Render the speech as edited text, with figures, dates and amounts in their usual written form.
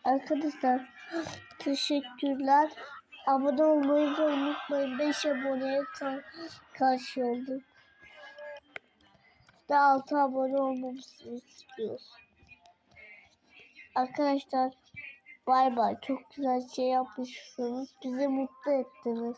Arkadaşlar teşekkürler. Abone olmayı da unutmayın. 5 aboneye karşı olduk. Ve 6 abone olmamızı istiyoruz. Arkadaşlar bay bay. Çok güzel şey yapmışsınız. Bizi mutlu ettiniz.